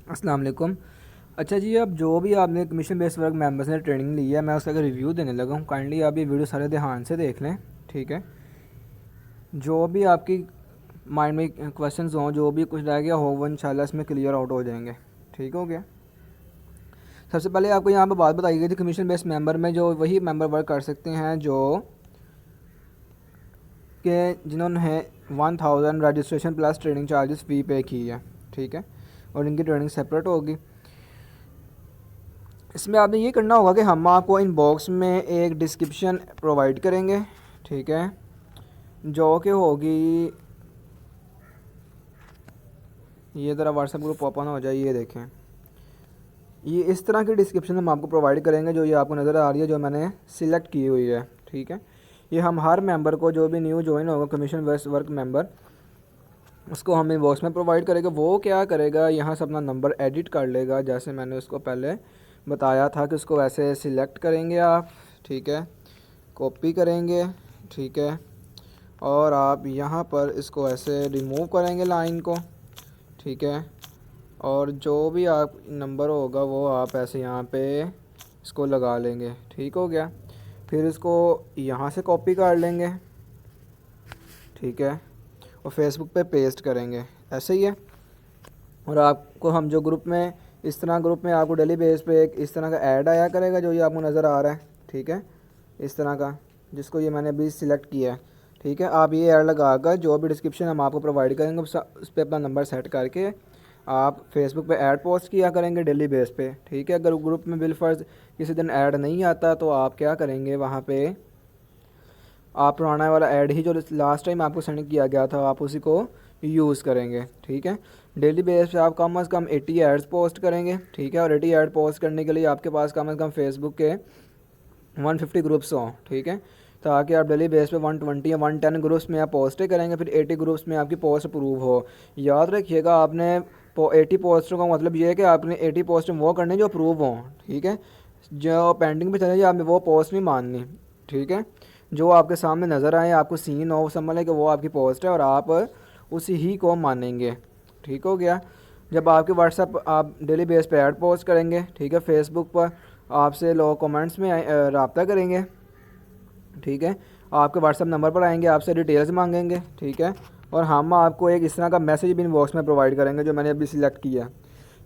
अस्सलाम वालेकुम। अच्छा जी, अब जो भी आपने कमीशन बेस्ड वर्क मेंबर्स ने ट्रेनिंग ली है, मैं उसका रिव्यू देने लगा हूँ। काइंडली आप ये वीडियो सारे ध्यान से देख लें, ठीक है। जो भी आपकी माइंड में क्वेश्चंस हों, जो भी कुछ रह गया हो, वो इंशाल्लाह इसमें क्लियर आउट हो जाएंगे। ठीक हो गया। सबसे पहले आपको यहाँ पर बात बताई गई थी, कमीशन बेस्ड मेंबर में जो वही मेंबर वर्क कर सकते हैं जो कि जिन्होंने 1000 रजिस्ट्रेशन प्लस ट्रेनिंग चार्जेस फ़ी पे की है, ठीक है, और इनकी ट्रेनिंग सेपरेट होगी। इसमें आपने ये करना होगा कि हम आपको इनबॉक्स में एक डिस्क्रिप्शन प्रोवाइड करेंगे, ठीक है, जो कि होगी, ये ज़रा व्हाट्सएप ग्रुप ओपन हो जाए, ये देखें, ये इस तरह की डिस्क्रिप्शन हम आपको प्रोवाइड करेंगे जो ये आपको नज़र आ रही है, जो मैंने सिलेक्ट की हुई है, ठीक है। ये हम हर मेंबर को, जो भी न्यू ज्वाइन होगा कमीशन बेस्ड वर्क मेंबर, उसको हम इनबॉक्स में प्रोवाइड करेगा। वो क्या करेगा, यहाँ से अपना नंबर एडिट कर लेगा, जैसे मैंने उसको पहले बताया था कि उसको वैसे सिलेक्ट करेंगे आप, ठीक है, कॉपी करेंगे, ठीक है, और आप यहाँ पर इसको ऐसे रिमूव करेंगे लाइन को, ठीक है, और जो भी आप नंबर होगा वो आप ऐसे यहाँ पे इसको लगा लेंगे, ठीक हो गया। फिर इसको यहाँ से कॉपी कर लेंगे, ठीक है, और फेसबुक पे पेस्ट करेंगे, ऐसे ही है। और आपको हम जो ग्रुप में, इस तरह ग्रुप में आपको डेली बेस पे एक इस तरह का ऐड आया करेगा, जो ये आपको नज़र आ रहा है, ठीक है, इस तरह का, जिसको ये मैंने अभी सिलेक्ट किया है, ठीक है। आप ये ऐड लगाकर जो भी डिस्क्रिप्शन हम आपको प्रोवाइड करेंगे उस पर अपना नंबर सेट करके आप फेसबुक पे ऐड पोस्ट किया करेंगे डेली बेस पे, ठीक है। अगर ग्रुप में बिलफर्ज किसी दिन ऐड नहीं आता तो आप क्या करेंगे, वहाँ पे आप पुराना वाला ऐड ही जो लास्ट टाइम आपको सेंड किया गया था आप उसी को यूज़ करेंगे, ठीक है। डेली बेस पे आप कम से कम 80 एड्स पोस्ट करेंगे, ठीक है, और 80 ऐड पोस्ट करने के लिए आपके पास कम से कम फेसबुक के 150 ग्रुप्स हों, ठीक है, ताकि आप डेली बेस पे 120 या 110 ग्रुप्स में आप पोस्टें करेंगे, फिर 80 ग्रुप्स में आपकी पोस्ट अप्रूव हो। याद रखिएगा, आपने 80 पोस्टों का मतलब ये है कि आपने 80 पोस्ट वो करने जो अप्रूव हों, ठीक है। जो पेंडिंग पे चले जाए आपने वो पोस्ट नहीं माननी, ठीक है। जो आपके सामने नज़र आए, आपको सीन हो, समझ लें कि वो आपकी पोस्ट है और आप उसी ही को मानेंगे, ठीक हो गया। जब आपके व्हाट्सएप आप डेली बेस पे ऐड पोस्ट करेंगे, ठीक है, फेसबुक पर आपसे लोग कमेंट्स में रब्ता करेंगे, ठीक है, आपके व्हाट्सएप नंबर पर आएंगे, आपसे डिटेल्स मांगेंगे, ठीक है, और हम आपको एक इस तरह का मैसेज भी इनबॉक्स में प्रोवाइड करेंगे जो मैंने अभी सिलेक्ट किया,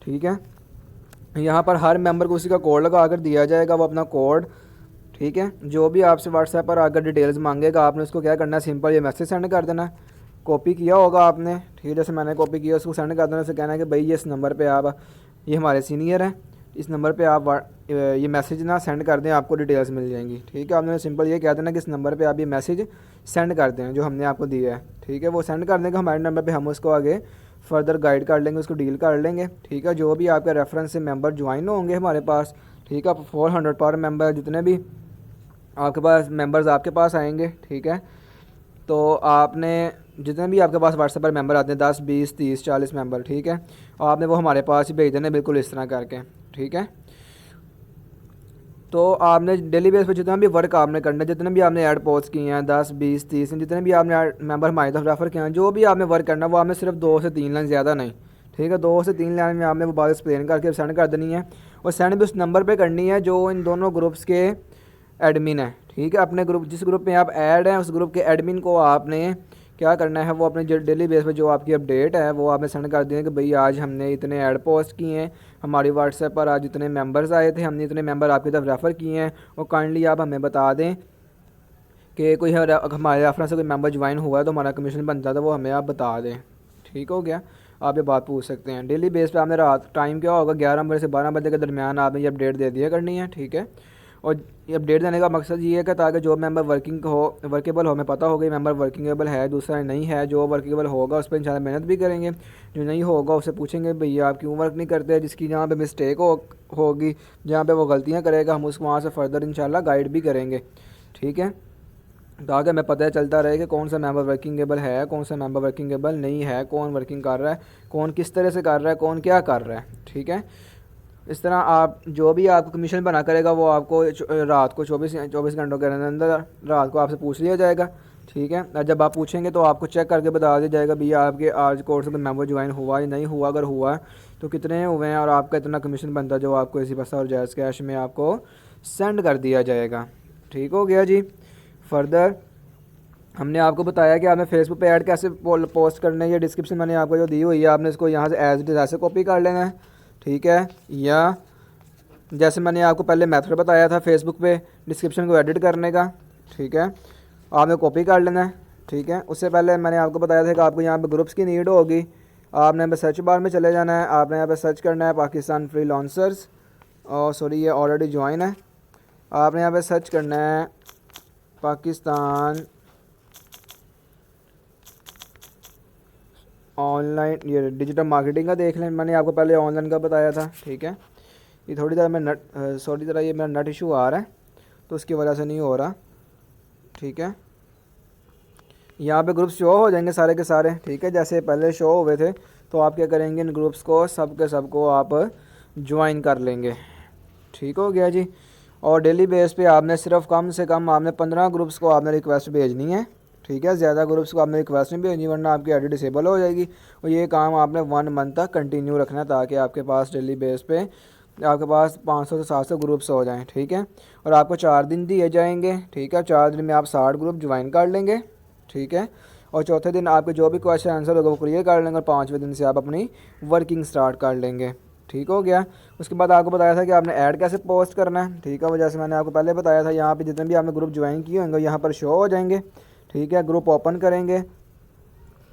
ठीक है। यहाँ पर हर मेंबर को उसी का कोड लगा कर दिया जाएगा, वो अपना कोड, ठीक है, जो भी आपसे व्हाट्सएप पर आकर डिटेल्स मांगेगा आपने उसको क्या करना है, सिंपल ये मैसेज सेंड कर देना है। कॉपी किया होगा आपने, ठीक है, जैसे मैंने कॉपी किया, उसको सेंड कर देना, उसे कहना है कि भाई ये इस नंबर पे आप, ये हमारे सीनियर हैं, इस नंबर पे आप ये मैसेज ना सेंड कर दें, आपको डिटेल्स मिल जाएंगी, ठीक है। आपने सिंपल ये कह देना कि इस नंबर पे आप ये मैसेज सेंड कर दें जो हमने आपको दिया है, ठीक है। वो सेंड कर देंगे हमारे नंबर पे, हम उसको आगे फर्दर गाइड कर लेंगे, उसको डील कर लेंगे, ठीक है। जो भी आपके रेफरेंस से मेंबर ज्वाइन होंगे हमारे पास, ठीक है, 400 पर मेंबर जितने भी आपके पास मेंबर्स आपके पास आएंगे, ठीक है, तो आपने जितने भी आपके पास व्हाट्सएप पर मेंबर आते हैं 10 20 30 40 मेंबर, ठीक है, और आपने वो हमारे पास ही भेज देना बिल्कुल इस तरह करके, ठीक है। तो आपने डेली बेस पे जितना भी वर्क आपने करना है, जितने भी आपने ऐड पोस्ट किए हैं 10 20 30, जितने भी आपने मेंबर हमारी तरफ रेफ़र किए हैं, जो भी आपने वर्क करना है वो आपने सिर्फ 2 से 3 लाइन, ज़्यादा नहीं, ठीक है, 2 से 3 लाइन में आपने वो बात एक्सप्लेन करके सेंड कर देनी है, और सेंड भी उस नंबर पे करनी है जो इन दोनों ग्रुप्स के एडमिन है, ठीक है। अपने ग्रुप, जिस ग्रुप में आप ऐड हैं उस ग्रुप के एडमिन को आपने क्या करना है, वो अपने डेली बेस पे जो आपकी अपडेट है वो आपने सेंड कर दिया कि भाई आज हमने इतने ऐड पोस्ट किए हैं, हमारी व्हाट्सएप पर आज इतने मेंबर्स आए थे, हमने इतने मेंबर आपकी तरफ रेफ़र किए हैं, और काइंडली आप हमें बता दें कि कोई हमारे रेफरेंस से कोई मेंबर ज्वाइन हुआ है तो हमारा कमीशन बनता था, वो हमें आप बता दें, ठीक हो गया। आप ये बात पूछ सकते हैं। डेली बेस पे आपने रात टाइम क्या होगा 11 बजे से 12 बजे के दरमियान आपने ये अपडेट दे दिया करनी है, ठीक है। और ये अपडेट देने का मकसद ये है कि ताकि जो मेंबर वर्केबल हो, हमें पता होगा ये मेंबर वर्किंगेबल है, दूसरा नहीं है। जो वर्केबल होगा उस पर इंशाल्लाह मेहनत भी करेंगे, जो नहीं होगा उससे पूछेंगे भैया आप क्यों वर्क नहीं करते, जिसकी जहाँ पे मिस्टेक होगी, जहाँ पे वो गलतियाँ करेगा हम उसको वहाँ से फर्दर इंशाल्लाह गाइड भी करेंगे, ठीक है, ताकि हमें पता चलता रहे कि कौन सा मेंबर वर्किंगेबल है, कौन सा मेंबर वर्किंगेबल नहीं है, कौन वर्किंग कर रहा है, कौन किस तरह से कर रहा है, कौन क्या कर रहा है, ठीक है। इस तरह आप जो भी आपको कमीशन बना करेगा वो आपको रात को 24 घंटों के अंदर रात को आपसे पूछ लिया जाएगा, ठीक है। और जब आप पूछेंगे तो आपको चेक करके बता दिया जाएगा भैया आपके आज कोर्स में मेंबर ज्वाइन हुआ या नहीं हुआ, अगर हुआ है तो कितने हुए हैं और आपका इतना कमीशन बनता है जो आपको इसी पैसा और जायज़ कैश में आपको सेंड कर दिया जाएगा। ठीक हो गया जी। फर्दर हमने आपको बताया कि आपने फेसबुक पे ऐड कैसे पोस्ट करना है। ये डिस्क्रिप्शन मैंने आपको जो दी हुई है, आपने इसको यहाँ से एज इट इज़ ऐसे कॉपी कर लेना है। ठीक है, या जैसे मैंने आपको पहले मेथड बताया था फेसबुक पे डिस्क्रिप्शन को एडिट करने का, ठीक है, आपने कॉपी कर लेना है। ठीक है, उससे पहले मैंने आपको बताया था कि आपको यहाँ पे ग्रुप्स की नीड होगी। आपने यहाँ पे सर्च बार में चले जाना है, आपने यहाँ पे सर्च करना है पाकिस्तान फ्रीलांसर्स, और सॉरी ये ऑलरेडी ज्वाइन है। आपने यहाँ पे सर्च करना है पाकिस्तान ऑनलाइन, ये डिजिटल मार्केटिंग का देख लें, मैंने आपको पहले ऑनलाइन का बताया था। ठीक है, ये थोड़ी देर में ये मेरा नेट इशू आ रहा है तो उसकी वजह से नहीं हो रहा। ठीक है, यहाँ पे ग्रुप्स शो हो जाएंगे सारे के सारे। ठीक है, जैसे पहले शो हुए थे तो आप क्या करेंगे, इन ग्रुप्स को सब के सब को आप ज्वाइन कर लेंगे। ठीक हो गया जी। और डेली बेस पे आपने सिर्फ कम से कम आपने 15 ग्रुप्स को आपने रिक्वेस्ट भेजनी है। ठीक है, ज़्यादा ग्रुप्स को आपने रिक्वेस्ट नहीं भेजनी वरना आपकी आईडी डिसेबल हो जाएगी। और ये काम आपने 1 मंथ तक कंटिन्यू रखना है ताकि आपके पास डेली बेस पे आपके पास 500 से 700 ग्रुप्स हो जाएं। ठीक है, और आपको 4 दिन दिए जाएंगे। ठीक है, 4 दिन में आप 60 ग्रुप ज्वाइन कर लेंगे। ठीक है, और चौथे दिन आपके जो भी क्वेश्चन आंसर होगा वो क्लियर कर लेंगे और 5वें दिन से आप अपनी वर्किंग स्टार्ट कर लेंगे। ठीक हो गया। उसके बाद आपको बताया था कि आपने ऐड कैसे पोस्ट करना है। ठीक है, वजह से मैंने आपको पहले बताया था, यहाँ पे जितने भी आपने ग्रुप ज्वाइन किए होंगे यहाँ पर शो हो जाएंगे। ठीक है, ग्रुप ओपन करेंगे।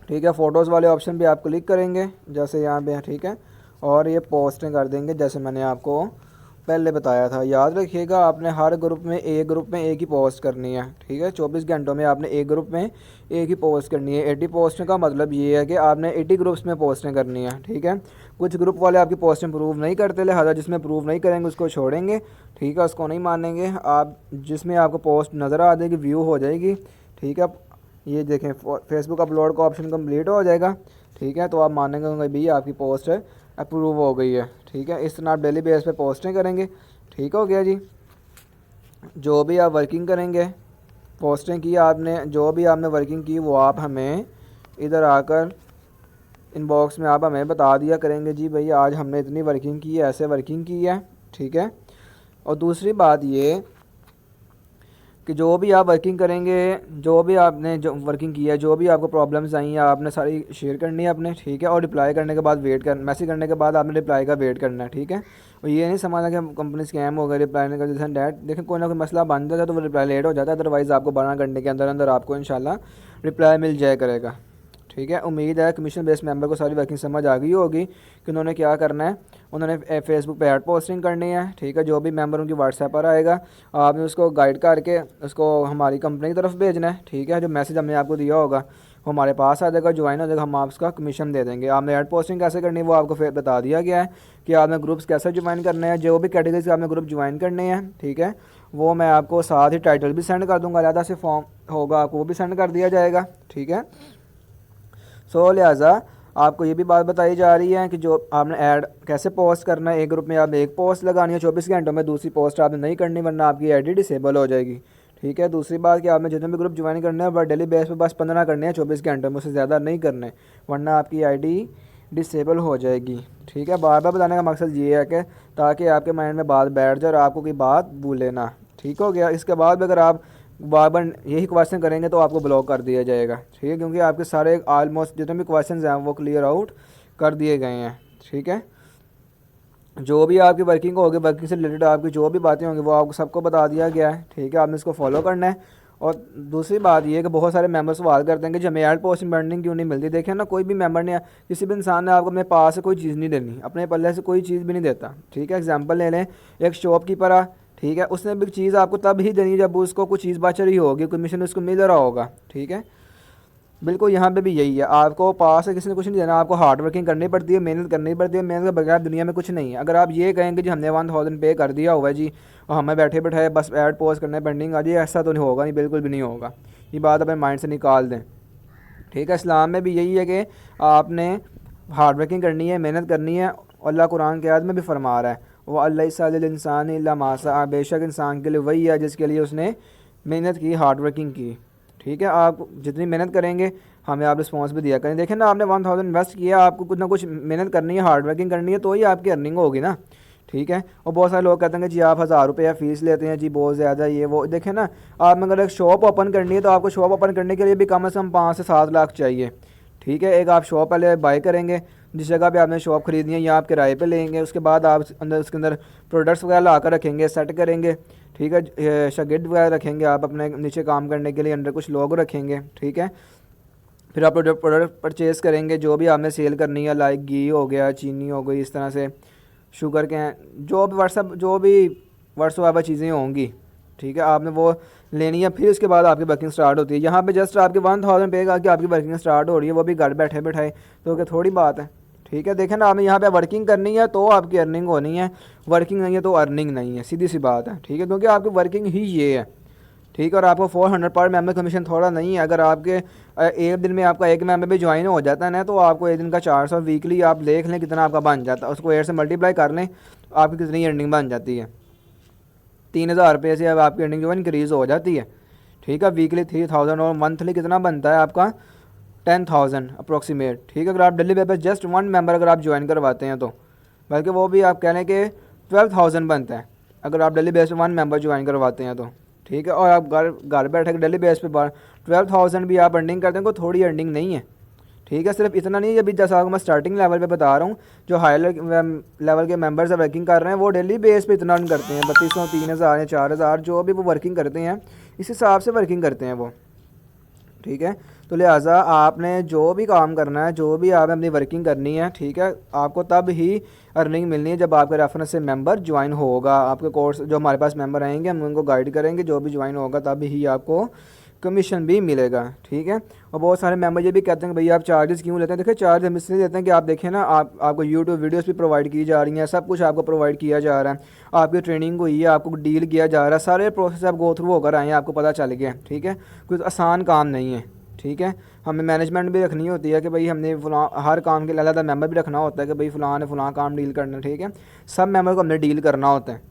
ठीक है, फ़ोटोज़ वाले ऑप्शन पे आप क्लिक करेंगे जैसे यहाँ पे। ठीक है, और ये पोस्टें कर देंगे जैसे मैंने आपको पहले बताया था। याद रखिएगा आपने हर ग्रुप में एक ही पोस्ट करनी है। ठीक है, 24 घंटों में आपने एक ग्रुप में एक ही पोस्ट करनी है। 80 पोस्टें का मतलब ये है कि आपने 80 ग्रुप्स में पोस्टें करनी है। ठीक है, कुछ ग्रुप वाले आपकी पोस्टें प्रूव नहीं करते, लिहाजा जिसमें प्रूव नहीं करेंगे उसको छोड़ेंगे। ठीक है, उसको नहीं मानेंगे आप, जिसमें आपको पोस्ट नज़र आ जाएगी, व्यू हो जाएगी। ठीक है, ये देखें फेसबुक अपलोड का ऑप्शन कंप्लीट हो जाएगा। ठीक है, तो आप मानेंगे भैया आपकी पोस्ट अप्रूव हो गई है। ठीक है, इस तरह आप डेली बेस पे पोस्टें करेंगे। ठीक हो गया जी। जो भी आप वर्किंग करेंगे, पोस्टें की आपने, जो भी आपने वर्किंग की वो आप हमें इधर आकर इनबॉक्स में आप हमें बता दिया करेंगे जी भैया आज हमने इतनी वर्किंग की है, ऐसे वर्किंग की है। ठीक है, और दूसरी बात ये कि जो भी आप वर्किंग करेंगे, जो भी आपने जो वर्किंग की है, जो भी आपको प्रॉब्लम्स आई हैं आपने सारी शेयर करनी है अपने। ठीक है, और रिप्लाई करने के बाद वेट कर, मैसेज करने के बाद आपने रिप्लाई का वेट करना है। ठीक है, और ये नहीं समझना कि कंपनी स्कैम हो गई रिप्लाई नहीं कर, जैसे डैट देखें कोई ना कोई मसला बन जाता है तो वो रिप्लाई लेट हो जाता है, अदरवाइज़ आपको 12 घंटे के अंदर अंदर आपको इंशाल्लाह रिप्लाई मिल जाया करेगा। ठीक है, उम्मीद है कमीशन बेस्ड मेंबर को सारी वर्किंग समझ आ गई होगी कि उन्होंने क्या करना है। उन्होंने फेसबुक पे ऐड पोस्टिंग करनी है। ठीक है, जो भी मेंबर उनकी व्हाट्सएप पर आएगा आपने उसको गाइड करके उसको हमारी कंपनी की तरफ भेजना है। ठीक है, जो मैसेज हमने आपको दिया होगा वो हमारे पास आ जाएगा, ज्वाइन हो जाएगा, हम आपका कमीशन दे देंगे। आपने ऐड पोस्टिंग कैसे करनी है वो आपको फिर बता दिया गया है कि आपने ग्रुप्स कैसे ज्वाइन करने हैं, जो भी कैटेगरी से आपने ग्रुप ज्वाइन करने हैं। ठीक है, वो मैं आपको साथ ही टाइटल भी सेंड कर दूँगा, अलग से फॉर्म होगा आपको वो भी सेंड कर दिया जाएगा। ठीक है, सो लिहाजा आपको ये भी बात बताई जा रही है कि जो आपने ऐड कैसे पोस्ट करना है। एक ग्रुप में आपने एक पोस्ट लगानी है 24 घंटों में, दूसरी पोस्ट आपने नहीं करनी वरना आपकी आईडी डिसेबल हो जाएगी। ठीक है, दूसरी बात कि आपने जितने भी ग्रुप ज्वाइन करने हैं बस डेली बेस पे बस 15 करने हैं 24 घंटों में, उससे ज़्यादा नहीं करने वरना आपकी आईडी डिसेबल हो जाएगी। ठीक है, बार बार बताने का मकसद ये है कि ताकि आपके माइंड में बात बैठ जाए और आपको कोई बात भूले ना। ठीक हो गया। इसके बाद भी अगर आप बार बार यही क्वेश्चन करेंगे तो आपको ब्लॉक कर दिया जाएगा। ठीक है, क्योंकि आपके सारे ऑलमोस्ट जितने भी क्वेश्चन हैं वो क्लियर आउट कर दिए गए हैं। ठीक है, जो भी आपकी वर्किंग होगी, वर्किंग से रिलेटेड आपकी जो भी बातें होंगी वो आपको सबको बता दिया गया है। ठीक है, आपने इसको फॉलो करना है। और दूसरी बात ये है कि बहुत सारे मेंबर सवाल करते हैं कि जब ऐड पोस्टिंग बर्निंग क्यों नहीं मिलती। देखें ना, कोई भी मेंबर ने, किसी भी इंसान ने आपको अपने पास से कोई चीज़ नहीं देनी, अपने पल्ले से कोई चीज़ भी नहीं देता। ठीक है, एग्जांपल ले लें, एक शॉपकीपर आ, ठीक है, उसने भी चीज़ आपको तब ही देनी जब उसको कुछ चीज़ बच रही होगी, कमीशन उसको मिल रहा होगा। ठीक है, बिल्कुल यहाँ पे भी यही है, आपको पास से किसी ने कुछ नहीं देना, आपको हार्ड वर्किंग करनी पड़ती है, मेहनत करनी पड़ती है, मेहनत के बगैर दुनिया में कुछ नहीं है। अगर आप ये कहेंगे जी हमने 1000 पे कर दिया हुआ है जी और हमें बैठे बैठाए बस ऐड पोस्ट करने पेंडिंग आ जाए, ऐसा तो नहीं होगा, नहीं बिल्कुल भी नहीं होगा। ये बात अपने माइंड से निकाल दें। ठीक है, इस्लाम में भी यही है कि आपने हार्ड वर्किंग करनी है, मेहनत करनी है। अल्लाह कुरान के आयत में भी फरमा रहा है वो अल्लाह इंसान इल्ला मासा, बेशक इंसान के लिए वही है जिसके लिए उसने मेहनत की, हार्ड वर्किंग की। ठीक है, आप जितनी मेहनत करेंगे हमें आप रिस्पॉन्स भी दिया करें। देखें ना, आपने 1000 इन्वेस्ट किया, आपको कुछ ना कुछ मेहनत करनी है, हार्ड वर्किंग करनी है, तो ही आपकी अर्निंग होगी ना। ठीक है, और बहुत सारे लोग कहते हैं कि जी आप 1000 रुपये फ़ीस लेते हैं जी, बहुत ज़्यादा ये वो। देखें ना, आप अगर एक शॉप ओपन करनी है तो आपको शॉप ओपन करने के लिए भी कम से कम 5 से 7 लाख चाहिए। ठीक है, एक आप शॉप पहले बाय करेंगे, जिस जगह पे आपने शॉप ख़रीदनी है या आप किराए पे लेंगे, उसके बाद आप उसके अंदर प्रोडक्ट्स वगैरह ला कर रखेंगे, सेट करेंगे। ठीक है, शागिर्द वगैरह रखेंगे आप अपने नीचे काम करने के लिए, अंदर कुछ लोग रखेंगे। ठीक है, फिर आप प्रोडक्ट परचेज़ करेंगे जो भी आपने सेल करनी है, लाइक घी हो गया, चीनी हो गई, इस तरह से शुगर के हैं, जो भी व्हाट्सएप चीज़ें होंगी। ठीक है, आपने वो लेनी है, फिर उसके बाद आपकी वर्किंग स्टार्ट होती है। यहाँ पे जस्ट आपके 1000 पे का कि आपकी वर्किंग स्टार्ट हो रही है, वो भी घर बैठे बैठाए, तो क्या थोड़ी बात है। ठीक है, देखें ना, आपने यहाँ पे वर्किंग करनी है तो आपकी अर्निंग होनी है, वर्किंग नहीं है तो अर्निंग नहीं है, सीधी सी बात है। ठीक है, क्योंकि आपकी वर्किंग ही ये है। ठीक है, और आपको 400 पर मेंबर कमीशन थोड़ा नहीं है। अगर आपके एक दिन में आपका एक मेंबर भी ज्वाइन हो जाता है ना, तो आपको एक दिन का 400 वीकली आप देख लें कितना आपका बन जाता है, उसको 8 से मल्टीप्लाई कर लें, आपकी कितनी अर्निंग बन जाती है। 3000 रुपये से अब आपकी अर्निंग जो है इंक्रीज़ हो जाती है। ठीक है, वीकली 3000 और मंथली कितना बनता है आपका 10,000 अप्रोक्सीमेट। ठीक है, अगर आप डेली बेस पर जस्ट 1 मेंबर अगर आप ज्वाइन करवाते हैं तो, बल्कि वो भी आप कह लें कि 12,000 बनता है अगर आप डेली बेस पर 1 मेंबर ज्वाइन करवाते हैं तो। ठीक है, और आप घर बैठे डेली बेस पे 12,000 भी आप अर्निंग करते हैं, कोई थोड़ी अर्निंग नहीं है। ठीक है, सिर्फ इतना नहीं है, अभी जैसा आपको मैं स्टार्टिंग लेवल पे बता रहा हूँ, जो हाई लेवल के मेंबर्स वर्किंग कर रहे हैं वो डेली बेस पे इतना अर्न करते हैं, 3200, 3000 या 4000, जो भी वो वर्किंग करते हैं इस हिसाब से वर्किंग करते हैं वो। ठीक है, तो लिहाजा आपने जो भी काम करना है, जो भी आपने अपनी वर्किंग करनी है, ठीक है, आपको तब ही अर्निंग मिलनी है जब आपके रेफरेंस से मेंबर ज्वाइन होगा। आपके कोर्स जो हमारे पास मेंबर आएंगे हम उनको गाइड करेंगे, जो भी ज्वाइन होगा तब ही आपको कमीशन भी मिलेगा। ठीक है, और बहुत सारे मेंबर ये भी कहते हैं कि भैया आप चार्जेस क्यों लेते हैं। देखिए, चार्ज हम इसलिए लेते हैं कि आप देखें ना, आपको यूट्यूब वीडियोस भी प्रोवाइड की जा रही हैं, सब कुछ आपको प्रोवाइड किया जा रहा है, आपकी ट्रेनिंग हुई है, आपको डील किया जा रहा है, सारे प्रोसेस आप गो थ्रू होकर आए हैं, आपको पता चल गया। ठीक है, कुछ आसान काम नहीं है। ठीक है, हमें मैनेजमेंट भी रखनी होती है कि भाई हमने हर काम के लिए अलग मेंबर भी रखना होता है कि भाई फ़लाँ ने फ़लाँ काम डील करना है। ठीक है, सब मेंबर को हमने डील करना होता है,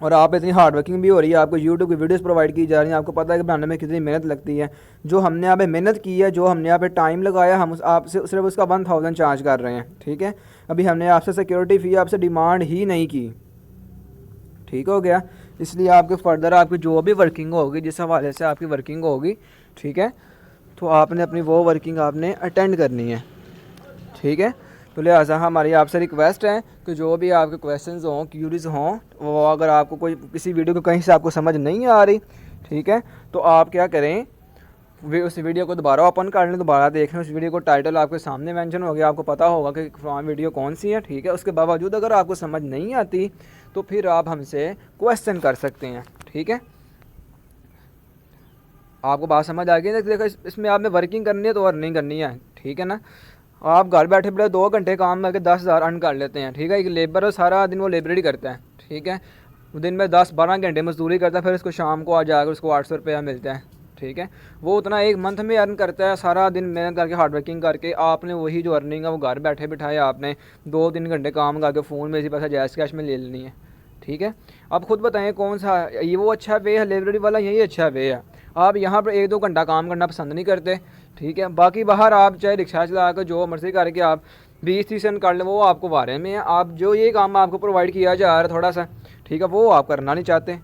और आप इतनी हार्ड वर्किंग भी हो रही है, आपको यूट्यूब की वीडियोस प्रोवाइड की जा रही हैं, आपको पता है कि बनाने में कितनी मेहनत लगती है। जो हमने यहाँ पे मेहनत की है, जो हमने यहाँ पे टाइम लगाया, हम आपसे सिर्फ उसका 1000 चार्ज कर रहे हैं। ठीक है, अभी हमने आपसे सिक्योरिटी फ़ी आपसे डिमांड ही नहीं की। ठीक हो गया, इसलिए आपके फर्दर आपकी जो भी वर्किंग होगी, जिस हवाले से आपकी वर्किंग होगी, ठीक है, तो आपने अपनी वो वर्किंग आपने अटेंड करनी है। ठीक है, तो लिहाजा हमारी आपसे रिक्वेस्ट है कि जो भी आपके क्वेश्चंस हों, क्यूरीज हों, वो अगर आपको कोई किसी वीडियो को कहीं से आपको समझ नहीं आ रही, ठीक है, तो आप क्या करें, उस वीडियो को दोबारा ओपन कर लें, दोबारा देख लें, उस वीडियो को टाइटल आपके सामने मेंशन हो गया, आपको पता होगा कि वीडियो कौन सी है। ठीक है, उसके बावजूद अगर आपको समझ नहीं आती तो फिर आप हमसे क्वेश्चन कर सकते हैं। ठीक है, आपको बात समझ आ गई ना। देखो, इसमें आपने वर्किंग करनी है तो अर्निंग करनी है। ठीक है ना, आप घर बैठे बैठे 2 घंटे काम करके 10,000 अर्न कर लेते हैं। ठीक है, एक लेबर है, सारा दिन वो लेबररी करता है। ठीक है, दिन में 10-12 घंटे मजदूरी करता है, फिर उसको शाम को आ जाकर उसको 800 रुपया मिलता है। ठीक है, वो उतना एक मंथ में अर्न करता है, सारा दिन मेहनत करके हार्ड वर्किंग करके। आपने वही जो अर्निंग है वो घर बैठे बिठाए आपने 2-3 घंटे काम करके फ़ोन में इसी पैसा जैस कैश में ले लेनी है। ठीक है, आप खुद बताएं कौन सा ये वो अच्छा वे है, लाइब्रेरी वाला यही अच्छा वे है। आप यहाँ पर 1-2 घंटा काम करना पसंद नहीं करते। ठीक है, बाकी बाहर आप चाहे रिक्शा चला कर जो मर्जी करके आप 20-30 रन कर लें, वो आपको बारे में है। आप जो ये काम आपको प्रोवाइड किया जा रहा है थोड़ा सा, ठीक है, वो आप करना नहीं चाहते।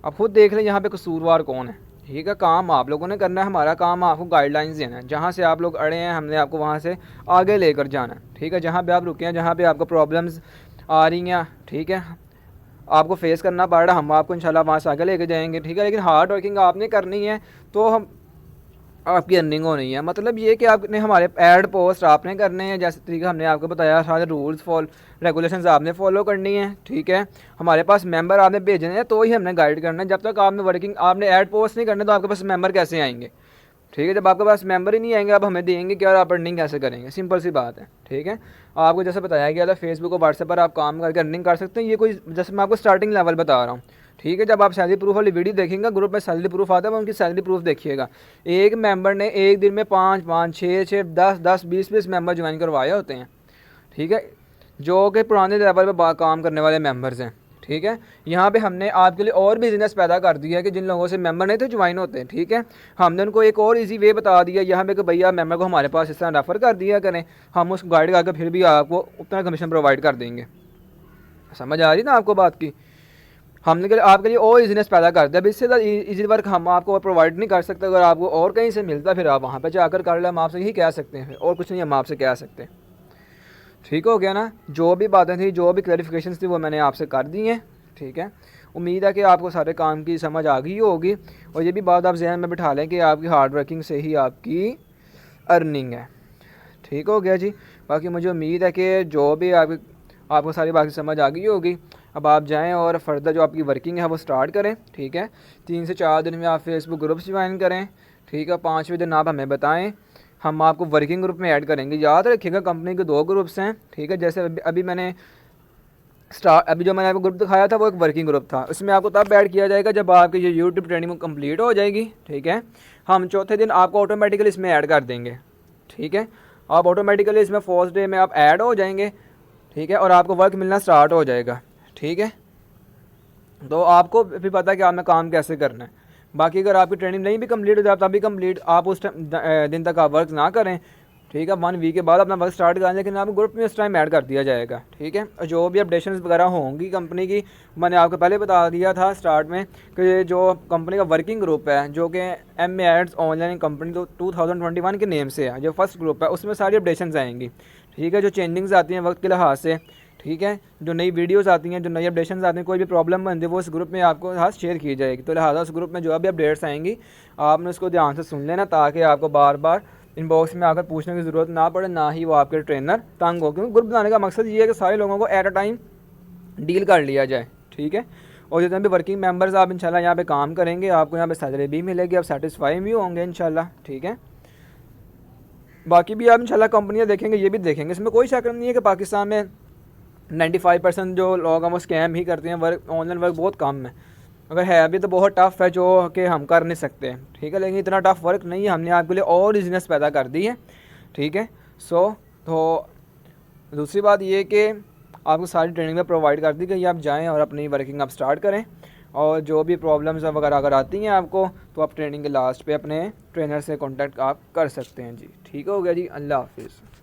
आप खुद देख लें यहाँ पे कसूरवार कौन है। ठीक है, काम आप लोगों ने करना है, हमारा काम आपको गाइडलाइंस देना है। जहाँ से आप लोग अड़े हैं हमने आपको वहाँ से आगे लेकर जाना है। ठीक है, जहाँ पे आप रुके हैं, जहाँ पे आपको प्रॉब्लम्स आ रही हैं, ठीक है, आपको फेस करना पड़ रहा है, हम आपको इंशाल्लाह वहाँ से आगे लेके जाएंगे। ठीक है, लेकिन हार्ड वर्किंग आपने करनी है तो हम आपकी अर्निंग होनी है। मतलब ये कि आपने हमारे ऐड पोस्ट आपने करने हैं, जैसे तरीका हमने आपको बताया, सारे रूल्स रेगुलेशंस आपने फॉलो करनी है। ठीक है, हमारे पास मेंबर आपने भेजने हैं तो ही हमने गाइड करना है। जब तक आपने वर्किंग आपने ऐड पोस्ट नहीं करने तो आपके पास मेंबर कैसे आएंगे। ठीक है, जब आपके पास मेंबर ही नहीं आएंगे आप हमें देंगे क्या और आप अर्निंग कैसे करेंगे, सिंपल सी बात है। ठीक है, आपको जैसे बताया गया था फेसबुक और व्हाट्सएप पर आप काम करके अर्निंग कर सकते हैं। ये कोई जैसे मैं आपको स्टार्टिंग लेवल बता रहा हूँ। ठीक है, जब आप सैलरी प्रूफ वाली वीडियो देखेंगे, ग्रुप में सैलरी प्रूफ आता है, उनकी सैलरी प्रूफ देखिएगा। एक मेंबर ने एक दिन में 5-5, 6-6, 10-10, 20-20 मेंबर ज्वाइन करवाए होते हैं। ठीक है, जो कि पुराने लेवल पर काम करने वाले मेंबर्स हैं। ठीक है। यहाँ पे हमने आपके लिए और बिज़नेस पैदा कर दिया है कि जिन लोगों से मेंबर नहीं तो ज्वाइन होते हैं, ठीक है। हमने उनको एक और इजी वे बता दिया यहाँ पे कि भैया मेंबर को हमारे पास इस तरह रेफ़र कर दिया करें, हम उस गाइड करके फिर भी आपको उतना कमीशन प्रोवाइड कर देंगे। समझ आ रही ना आपको बात की? हमने के आपके लिए और इजीनेस पैदा कर दिया। अब इससे ज़्यादा ईजी वर्क हम आपको प्रोवाइड नहीं कर सकते। अगर आपको और कहीं से मिलता फिर आप वहाँ पे जाकर कर ले, हम आपसे यही कह सकते हैं और कुछ नहीं हम आपसे कह सकते। ठीक हो गया ना? जो भी बातें थी, जो भी क्लैरिफिकेशन थी वो मैंने आपसे कर दी हैं, ठीक है। उम्मीद है कि आपको सारे काम की समझ आ गई होगी और ये भी बात आप जहन में बिठा लें कि आपकी हार्ड वर्किंग से ही आपकी अर्निंग है। ठीक हो गया जी। बाकी मुझे उम्मीद है कि जो भी आपको सारी बातें समझ आ गई होगी। अब आप जाएं और फर्दर जो आपकी वर्किंग है वो स्टार्ट करें, ठीक है। 3 से 4 दिन में आप फेसबुक ग्रुप्स ज्वाइन करें, ठीक है। 5वें दिन आप हमें बताएं, हम आपको वर्किंग ग्रुप में ऐड करेंगे। याद रखिएगा कंपनी के 2 ग्रुप्स हैं, ठीक है। जैसे अभी जो मैंने आपको ग्रुप दिखाया था वो एक वर्किंग ग्रुप था, उसमें आपको तब ऐड किया जाएगा जब आपकी ये यूट्यूब ट्रेनिंग कंप्लीट हो जाएगी, ठीक है। हम चौथे दिन आपको ऑटोमेटिकली इसमें ऐड कर देंगे, ठीक है। आप ऑटोमेटिकली इसमें फर्स्ट डे में आप ऐड हो जाएंगे, ठीक है, और आपको वर्क मिलना स्टार्ट हो जाएगा, ठीक है। तो आपको भी पता है कि आपने काम कैसे करना है। बाकी अगर आपकी ट्रेनिंग नहीं भी कंप्लीट हो जाए तभी कंप्लीट आप उस दिन तक आप वर्क ना करें, ठीक है। 1 वीक के बाद अपना वर्क स्टार्ट करें, लेकिन आपको ग्रुप में उस टाइम ऐड कर दिया जाएगा, ठीक है। और जो भी अपडेशंस वगैरह होंगी कंपनी की, मैंने आपको पहले बता दिया था स्टार्ट में कि जो कंपनी का वर्किंग ग्रुप है जो कि MA एड्स ऑनलाइन कंपनी 2021 के नेम से है, जो फर्स्ट ग्रुप है उसमें सारी अपडेशंस आएंगी, ठीक है। जो चेंजिंग्स आती हैं वक्त के लिहाज से, ठीक है, जो नई वीडियोस आती हैं, जो नई अपडेशंस आती हैं, कोई भी प्रॉब्लम बनती है वो उस ग्रुप में आपको साथ शेयर की जाएगी। तो लिहाजा उस ग्रुप में जो भी अपडेट्स आएंगी आपने उसको ध्यान से सुन लेना, ताकि आपको बार बार इनबॉक्स में आकर पूछने की ज़रूरत ना पड़े, ना ही वो आपके ट्रेनर तंग हो। क्योंकि ग्रुप बनाने का मकसद ये है कि सारे लोगों को एट अ टाइम डील कर लिया जाए, ठीक है। और जितने भी वर्किंग मेंबर्स आप इंशाल्लाह यहाँ पे काम करेंगे, आपको यहाँ पे सैलरी भी मिलेगी, आप सेटिस्फाई भी होंगे इंशाल्लाह, ठीक है। बाकी भी आप इंशाल्लाह कंपनियाँ देखेंगे, ये भी देखेंगे, इसमें कोई शक नहीं है कि पाकिस्तान में 95% जो लोग हैं वो स्कैम ही करते हैं। वर्क ऑनलाइन वर्क बहुत कम है, अगर है अभी तो बहुत टफ़ है जो कि हम कर नहीं सकते, ठीक है। लेकिन इतना टफ़ वर्क नहीं है, हमने आपके लिए और बिजनेस पैदा कर दी है, ठीक है। तो दूसरी बात ये कि आपको सारी ट्रेनिंग में प्रोवाइड कर दी गई, आप जाएं और अपनी वर्किंग आप स्टार्ट करें। और जो भी प्रॉब्लम्स वगैरह अगर आती हैं आपको, तो आप ट्रेनिंग के लास्ट पे अपने ट्रेनर से कॉन्टैक्ट आप कर सकते हैं जी। ठीक हो गया जी, अल्लाह हाफिज़।